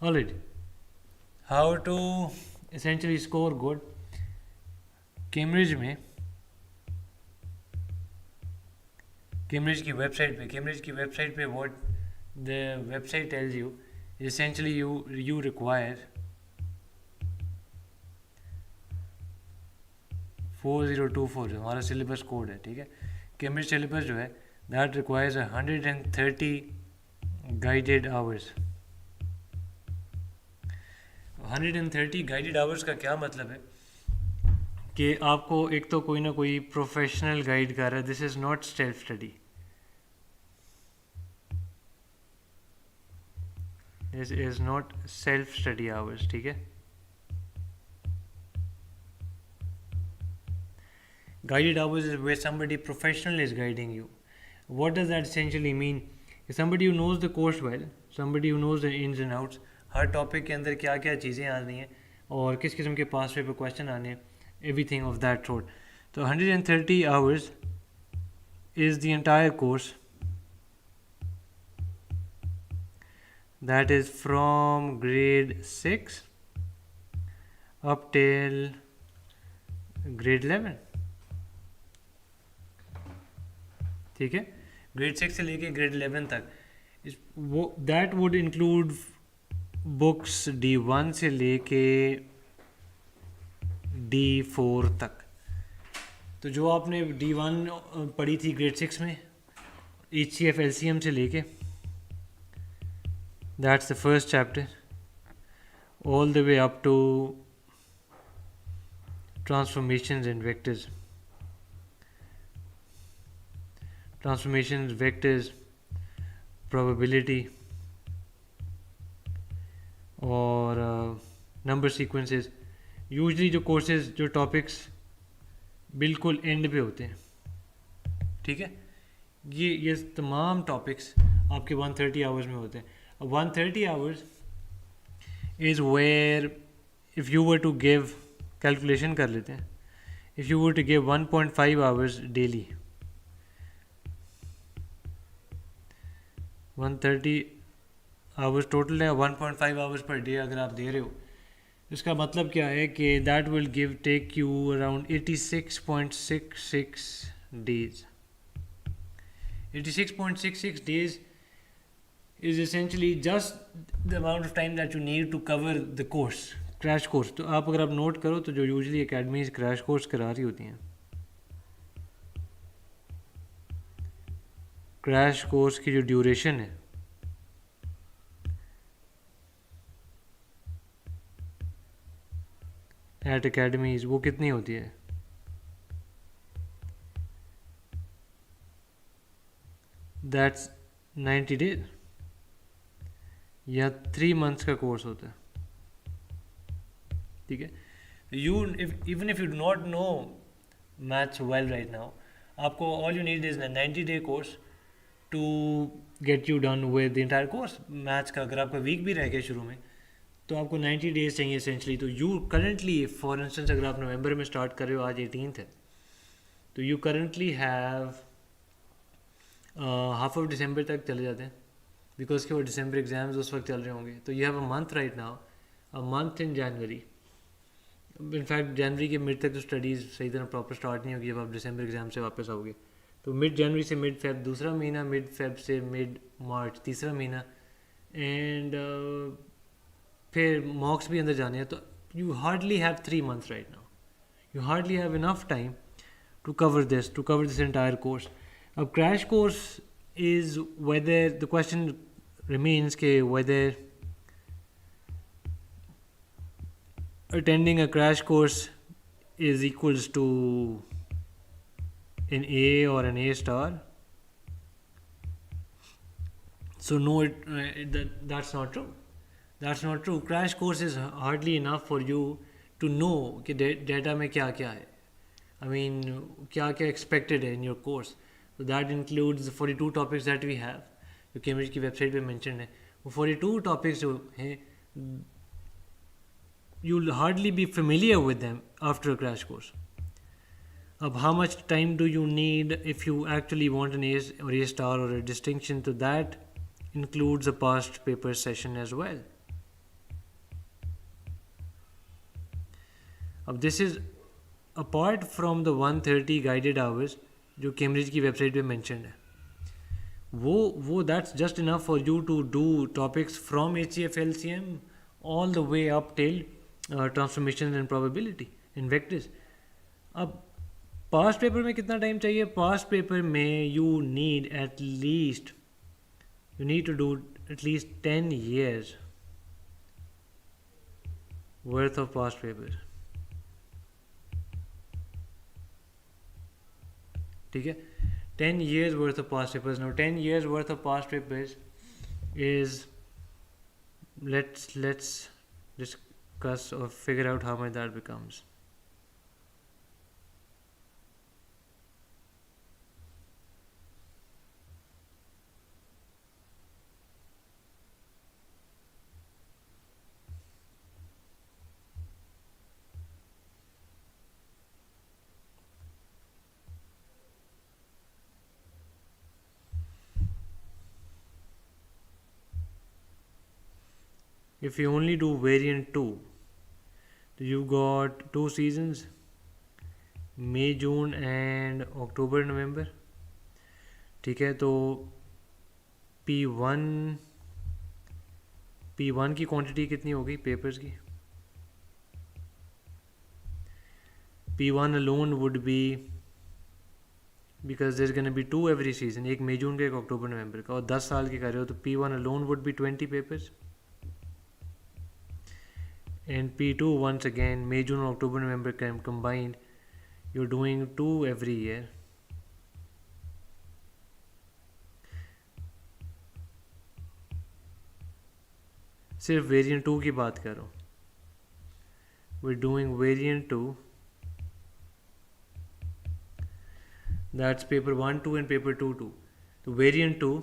Alright, how to essentially score good. Cambridge में Cambridge की website पे what the website tells you essentially you require 4024 जो हमारा syllabus code है, ठीक है. कैम्ब्रिज सिलेबस जो है that requires 130 guided hours. 130 guided hours का क्या मतलब है कि आपको एक तो कोई ना कोई प्रोफेशनल गाइड कर रहा है. This is not self study. This is not self study hours, ठीक है. Guided hours is where somebody professional is guiding you. What does that essentially mean? Somebody who knows the course well, somebody who knows the ins and outs, her topic के अंदर क्या क्या चीज़ें आनी हैं और किस किस्म के पास पेपर क्वेश्चन आने हैं, everything of that sort. तो 130 hours is the entire course that is from grade 6 up till grade 11. ठीक है, ग्रेड 6 से लेके ग्रेड 11 तक. वो that would include books D1 से लेके D4 तक. तो जो आपने D1 पढ़ी थी ग्रेड 6 में HCF LCM से लेके, that's the first chapter, all the way up to transformations and vectors. Transformations, vectors, probability और नंबर सीक्वेंसेस. यूजली जो कोर्सेज, जो टॉपिक्स बिल्कुल एंड पे होते हैं, ठीक है, ये तमाम टॉपिक्स आपके 130 आवर्स में होते हैं. 130 hours is where if you were to give, calculation कर लेते हैं, if you were to give 1.5 hours daily, 130 hours total है, 1.5 आवर्स पर डे अगर आप दे रहे हो, इसका मतलब क्या है कि that will take you around 86.66 days. 86.66 days is essentially just the amount of time that you need to cover the course, crash course. तो आप अगर आप नोट करो तो जो यूजली एकेडमीज क्रैश कोर्स करा रही होती हैं, क्रैश कोर्स की जो ड्यूरेशन है एट एकेडमीज वो कितनी होती है? दैट्स 90 डेज या 3 मंथ्स का कोर्स होता है, ठीक है. You even if you do not know maths well right now, आपको all you need is 90 day course to get you done with the entire course. Maths का अगर आपका वीक भी रह गया शुरू में तो आपको 90 डेज चाहिए एसेंशली. तो यू करंटली, फॉर इंस्टेंस, अगर आप नवंबर में स्टार्ट कर रहे हो, आज 18th है, तो you currently have half of December तक चले जाते हैं, बिकॉज के वो दिसंबर एग्जाम्स उस वक्त चल रहे होंगे. तो you have a month right now, a month in January. In fact जनवरी के मिड तक तो स्टडीज़ सही तरह प्रॉपर स्टार्ट नहीं होगी जब आप दिसंबर एग्जाम से वापस आओगे. तो मिड जनवरी से मिड फेब दूसरा महीना, मिड फेब से मिड मार्च तीसरा महीना, एंड फिर मॉक्स भी अंदर जाने हैं. तो you hardly have 3 months right now. You hardly have enough time to cover this entire course. अब crash course is whether, the question remains के whether attending a crash course is equals to an A or an A star. So no, that's not true. That's not true. Crash course is hardly enough for you to know कि data में क्या क्या है. I mean क्या क्या expected है in your course. So that includes the 42 topics that we have. जो Cambridge की वेबसाइट पे मेंशन है, वो 42 टॉपिक्स जो हैं, you will hardly be familiar with them after a crash course. अब how much time do you need if you actually want an A और A star और अ डिस्टिंक्शन? तो that includes a past paper session as well. अब this is apart from the 130 guided hours जो Cambridge की website पे mentioned है, वो that's just enough for you to do topics from HCF/LCM all the way up till transformation and probability in vectors. अब past paper में कितना time चाहिए? Past paper में you need to do at least 10 years worth of past papers. ठीक है, 10 years worth of past papers. Now 10 years worth of past papers is, let's discuss or figure out how much that becomes. If you only do variant 2, you got 2 seasons, May, June and October, November. ठीक है, तो P1 की quantity कितनी हो गई papers की? P1 alone would be, because there's going to be 2 every season, एक मई जून का एक अक्टूबर नवंबर का, और 10 साल के कर रहे हो तो P1 alone would be 20 papers. And P2 once again, May, June, October, November combined, you're doing 2 every year. सिर्फ वेरिएंट 2 की बात करो, we're doing variant 2, that's paper 1, 2 and paper 2, 2. तो वेरिएंट 2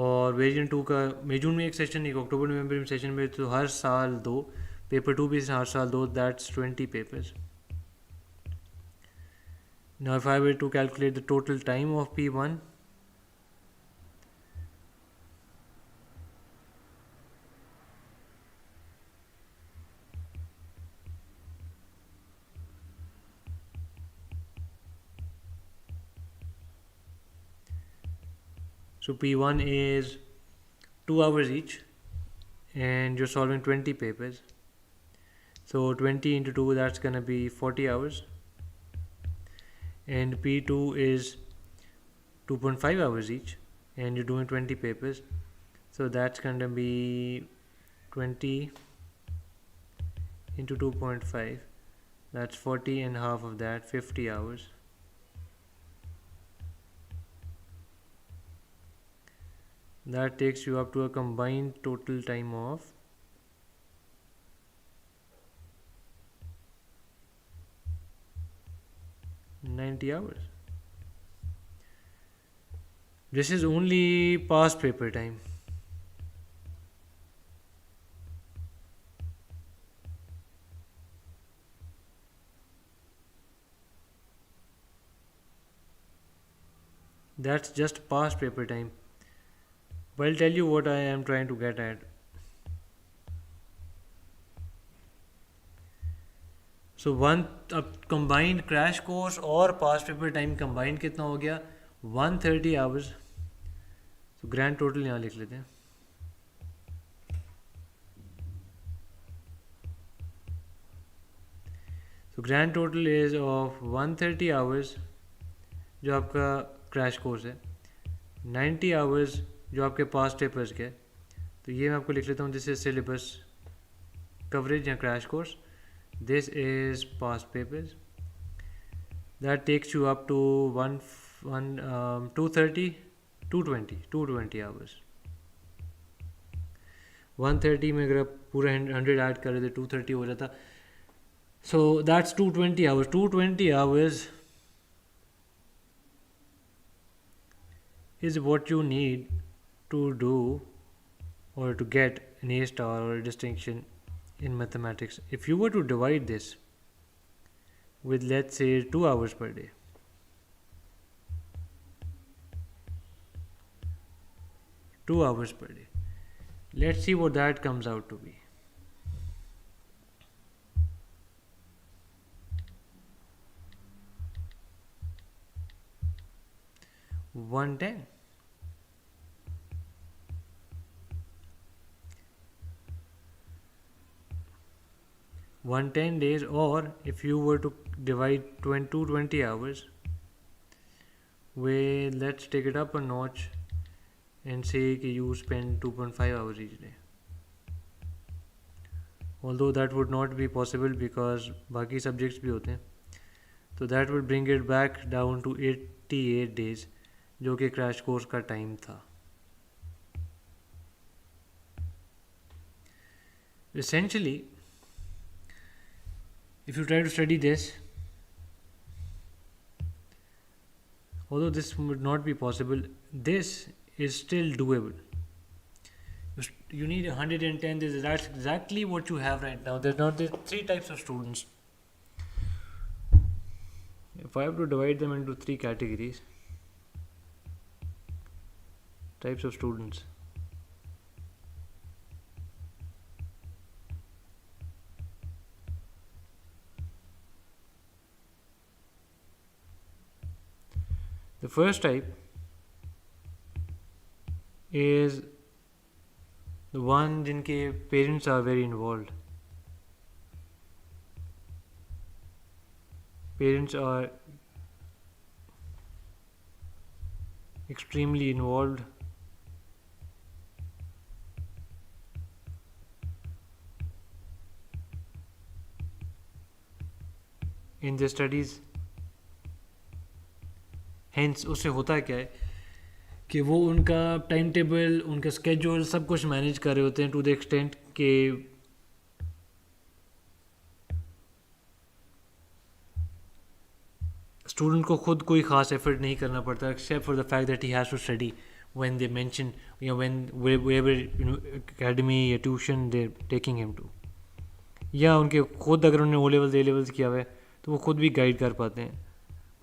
और वेरिएंट 2 का मई जून में एक सेशन, एक अक्टूबर नवंबर में सेशन में, तो हर साल 2, पेपर 2 भी हर साल 2, that's 20 papers. Now if I were to calculate the total time of P1, so P1 is 2 hours each and you're solving 20 papers. So 20 into 2, that's gonna be 40 hours. And P2 is 2.5 hours each and you're doing 20 papers. So that's gonna be 20 into 2.5, that's 40, and half of that 50 hours. That takes you up to a combined total time of 90 hours. This is only past paper time. That's just past paper time. But I'll tell you what I am trying to get at. So one combined crash course और past paper time combined कितना हो गया? 130 hours. So grand total यहाँ लिख लेते हैं. So grand total is of 130 hours जो आपका crash course है, 90 hours जो आपके past papers के. तो ये मैं आपको लिख लेता हूँ, this is syllabus coverage या crash course. This is past papers. That takes you up to 220 hours. 130 में अगर आप पूरा 100 ऐड कर रहे थे 230 हो जाता. So that's 220 hours. 220 hours is what you need to do or to get an A star or a distinction in mathematics. If you were to divide this with, let's say, 2 hours per day, let's see what that comes out to be. 110. 110 days, or if you were to divide 20 hours, let's take it up a notch and say you spend 2.5 hours each day. Although that would not be possible because बाकी subjects भी होते हैं, तो that would bring it back down to 88 days, जो कि crash course का time था. Essentially, if you try to study this, although this would not be possible, this is still doable. You need 110 days. That's exactly what you have right now. There's three types of students. If I have to divide them into three categories, types of students. The first type is the one जिनके parents are very involved. Parents are extremely involved in their studies. Hence उससे होता क्या है कि वो उनका time table, उनका schedule सब कुछ मैनेज कर रहे होते हैं टू द एक्सटेंट कि स्टूडेंट को खुद कोई ख़ास एफर्ट नहीं करना पड़ता except for the fact that he has to study when they mention या व्हेन एकेडमी या tuition they taking him to, या उनके खुद अगर उन्होंने ओ लेवल्स ए लेवल्स किया हुआ है तो वो खुद भी गाइड कर पाते हैं.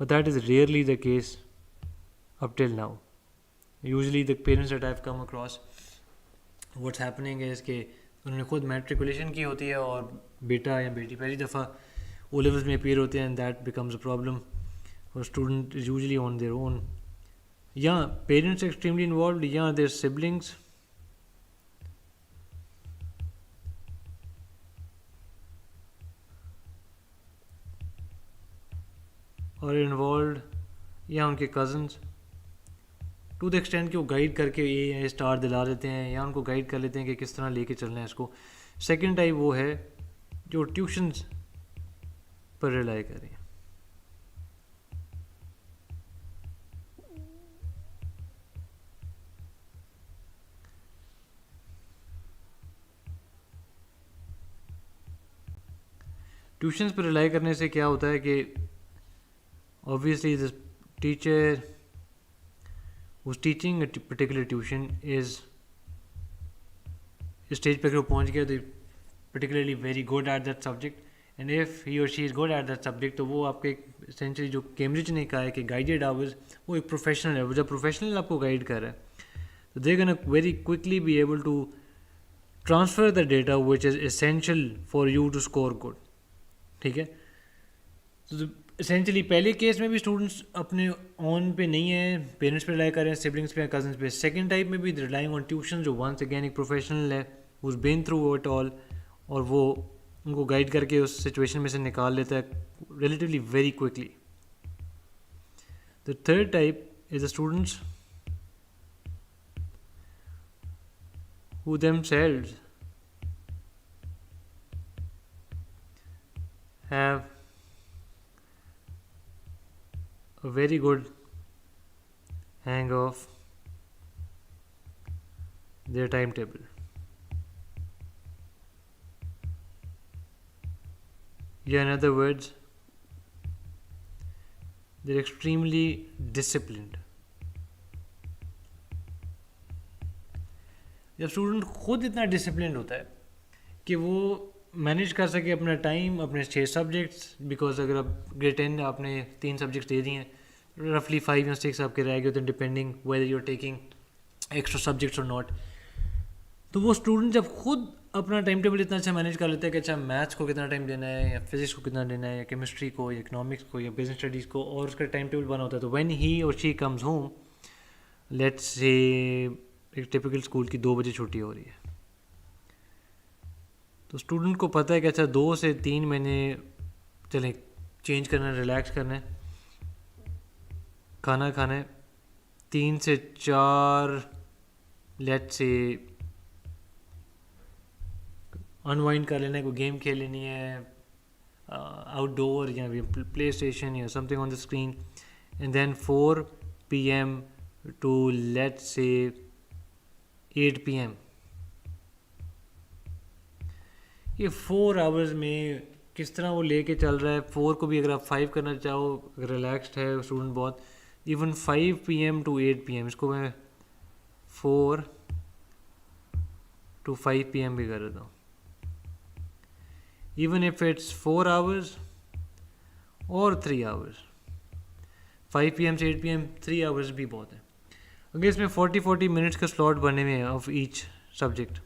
But that is rarely the case up till now. Usually the parents that I've come across, what's happening is कि उन्होंने खुद matriculation की होती है और बेटा या बेटी पहली दफ़ा O levels में appear होते हैं, and that becomes a problem for student is usually on their own. या parents extremely involved, या their siblings. और इन्वॉल्व, या उनके कज़न्स टू द एक्सटेंट कि वो गाइड करके ये स्टार दिला देते हैं या उनको गाइड कर लेते हैं कि किस तरह लेके चलना है इसको. सेकंड टाइप वो है जो ट्यूशन्स पर रिलाई करें. ट्यूशन्स पर रिलाई करने से क्या होता है कि obviously the teacher who's teaching a particular tuition is stage पे वो पहुंच गया तो particularly very good at that subject, and if he or she is good at that subject तो वो आपके essentially जो कैम्ब्रिज ने कहा है कि guided hours वो एक प्रोफेशनल है. वो जब प्रोफेशनल आपको गाइड कर रहा है तो they're gonna very quickly be able to transfer the data which is essential for you to score good. ठीक है, तो एसेंशली पहले केस में भी स्टूडेंट्स अपने ऑन पे नहीं है, पेरेंट्स पे रिलाई कर रहे हैं, सिबलिंग्स पे, कजन्स पे. सेकंड टाइप में भी रिलाइंग ऑन ट्यूशन जो वंस अगेन एक प्रोफेशनल है who's been through it all और वो उनको गाइड करके उस सिचुएशन में से निकाल लेता है relatively very quickly. The third type is the students who themselves have a very good hang of their timetable. Yeah, in other words, they're extremely disciplined. जब स्टूडेंट खुद इतना डिसिप्लिन होता है कि वो मैनेज कर सके अपना टाइम, अपने 6 सब्जेक्ट्स, बिकॉज अगर आप ग्रेड 10 आपने 3 सब्जेक्ट्स दे दिए हैं रफली 5 या 6 आपके रह गए होते हैं depending whether you are taking extra subjects और नॉट. तो वो स्टूडेंट जब खुद अपना टाइम टेबल इतना अच्छा मैनेज कर लेता है कि अच्छा मैथ्स को कितना टाइम देना है या फिजिक्स को कितना देना है या केमिस्ट्री को या इकोनॉमिक्स को या बिजनेस स्टडीज़ को, और उसका टाइम टेबल बना होता है, तो व्हेन ही और she comes home let's say एक टिपिकल स्कूल की 2 बजे छुट्टी हो रही है, तो स्टूडेंट को पता है कि अच्छा 2 से 3 महीने चलें चेंज करना है, रिलैक्स करना है, खाना खाना है, 3 से 4 लेट्स से अनवाइंड कर लेना है, कोई गेम खेल लेनी है आउटडोर या प्ले स्टेशन या something on the screen, and then 4 PM to let's say 8 PM। ये 4 आवर्स में किस तरह वो लेके चल रहा है। 4 को भी अगर आप 5 करना चाहो, अगर रिलैक्सड है स्टूडेंट बहुत, इवन 5 PM टू 8 PM, इसको मैं 4 to 5 PM भी कर देता हूँ। even if it's 4 hours or 3 hours, 5 PM से 8 PM 3 hours भी बहुत है। अगर इसमें 40 मिनट्स का स्लॉट बने हुए हैं of each subject,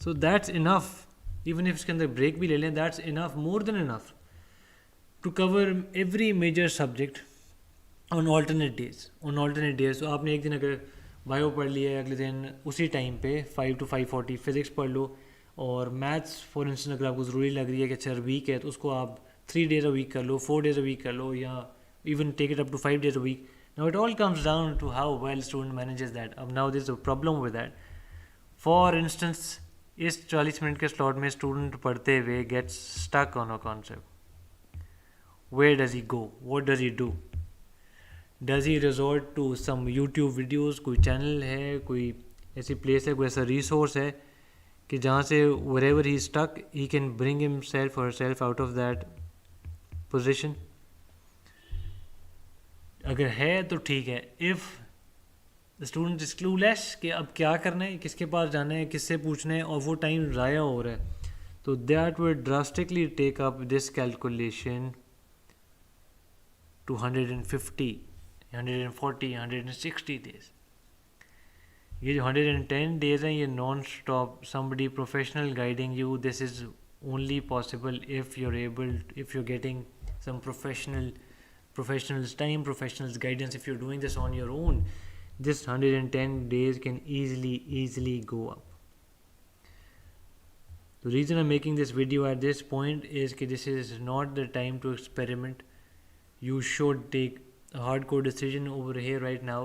so that's enough. Even if इसके अंदर ब्रेक भी ले लें, that's enough, more than enough to cover every major subject on alternate days. तो आपने एक दिन अगर बायो पढ़ लिया है, अगले दिन उसी टाइम पे 5 to 5:40 फिज़िक्स पढ़ लो, और मैथ्स फॉर इंस्टेंस अगर आपको ज़रूरी लग रही है कि अच्छा वीक है, तो उसको आप 3 days a week कर लो, 4 days a week कर लो, या even take it up to 5 days a week। Now it all comes down to how well student manages that. अब now this a problem with that. For instance इस 40 minute के slot में student पढ़ते हुए gets stuck on a concept. Where does he go, what does he do? Does he resort to some YouTube videos? कोई channel है, कोई ऐसी place है, कोई ऐसा रिसोर्स है कि जहाँ से wherever he is stuck he can bring himself or herself out of that position? अगर है तो ठीक है। If the student is clueless कि अब क्या करना है, किसके पास जाना है, किससे पूछना है, और वो टाइम ज़ाया हो रहा है, तो that will drastically take up this calculation to 150, 140, 160 days. ये जो 110 डेज हैं, ये non stop somebody professional guiding you. This is only possible if you're getting some professionals time, professionals guidance. If you're doing this on your own, this 110 days can easily go up. The reason I'm making this video at this point is that this is not the time to experiment. You should take a hardcore decision over here right now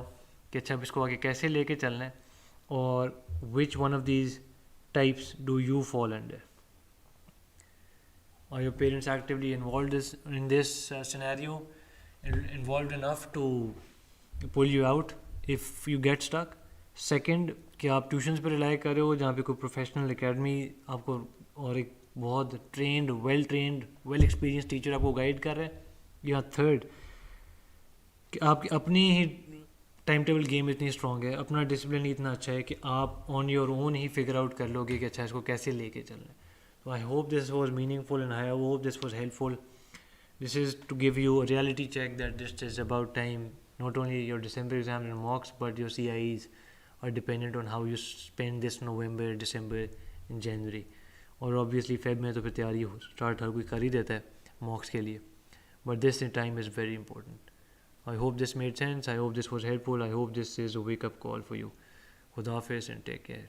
कि अच्छा इसको आगे कैसे लेके चलना है, और which one of these types do you fall under? Are your parents actively involved in this scenario, involved enough to pull you out if you get stuck? Second, कि आप ट्यूशन्स पर रिलाई कर रहे हो जहाँ पे कोई प्रोफेशनल एकेडमी आपको और एक बहुत ट्रेंड वेल एक्सपीरियंस टीचर आपको गाइड कर रहा है? या थर्ड, कि आपकी अपनी ही टाइम टेबल गेम इतनी स्ट्रॉन्ग है, अपना डिसिप्लिन इतना अच्छा है कि आप on your own he figure out कर लोगे कि अच्छा इसको कैसे लेके चलना है। तो I hope this was meaningful and I hope this was helpful. This is to give you a reality check that this is about time. Not only your December exams and mocks, but your CIEs are dependent on how you spend this November, December and January. और obviously Feb में तो फिर तैयारी हो start her कोई कर ही देता है मॉक्स के लिए. But this time is very important. I hope this made sense. I hope this was helpful. I hope this is a wake up call for you. Khuda Hafiz and take care.